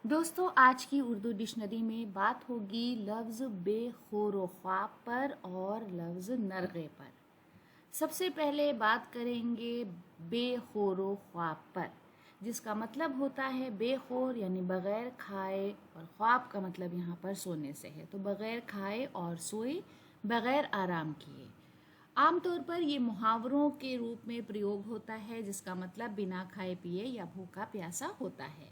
دوستو آج کی اردو ڈکشنری میں بات ہوگی لفظ بے خور و خواب پر اور لفظ نرغے پر۔ سب سے پہلے بات کریں گے بے خور و خواب پر، جس کا مطلب ہوتا ہے بے خور یعنی بغیر کھائے، اور خواب کا مطلب یہاں پر سونے سے ہے، تو بغیر کھائے اور سوئے، بغیر آرام کیے۔ عام طور پر یہ محاوروں کے روپ میں پریوگ ہوتا ہے، جس کا مطلب بنا کھائے پیے یا بھوکا پیاسا ہوتا ہے۔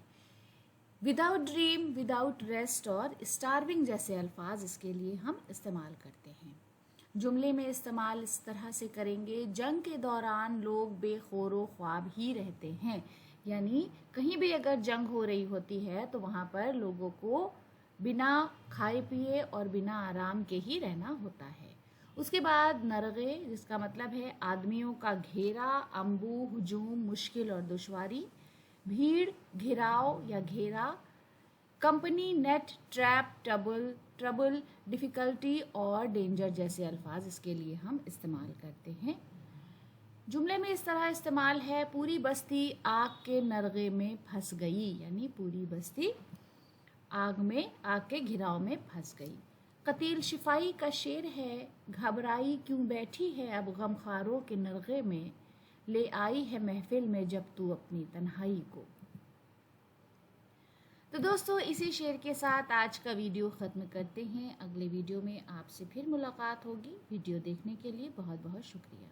وداؤٹ ڈریم، وداؤٹ ریسٹ اور اسٹارونگ جیسے الفاظ اس کے لیے ہم استعمال کرتے ہیں۔ جملے میں استعمال اس طرح سے کریں گے: جنگ کے دوران لوگ بے خور و خواب ہی رہتے ہیں، یعنی کہیں بھی اگر جنگ ہو رہی ہوتی ہے تو وہاں پر لوگوں کو بنا کھائے پیے اور بنا آرام کے ہی رہنا ہوتا ہے۔ اس کے بعد نرغے، جس کا مطلب ہے آدمیوں کا گھیرا، امبو، ہجوم، مشکل اور دشواری، بھیڑ، گھیراؤ یا گھیرا، company, net, trap, trouble, difficulty اور ڈینجر جیسے الفاظ اس کے لیے ہم استعمال کرتے ہیں۔ جملے میں اس طرح استعمال ہے: پوری بستی آگ کے نرغے میں پھنس گئی، یعنی پوری بستی آگ کے گھیراؤ میں پھنس گئی۔ قتیل شفائی کا شعر ہے: گھبرائی کیوں بیٹھی ہے اب غمخواروں کے نرغے میں، لے آئی ہے محفل میں جب تو اپنی تنہائی کو۔ تو دوستو اسی شعر کے ساتھ آج کا ویڈیو ختم کرتے ہیں۔ اگلے ویڈیو میں آپ سے پھر ملاقات ہوگی۔ ویڈیو دیکھنے کے لیے بہت بہت شکریہ۔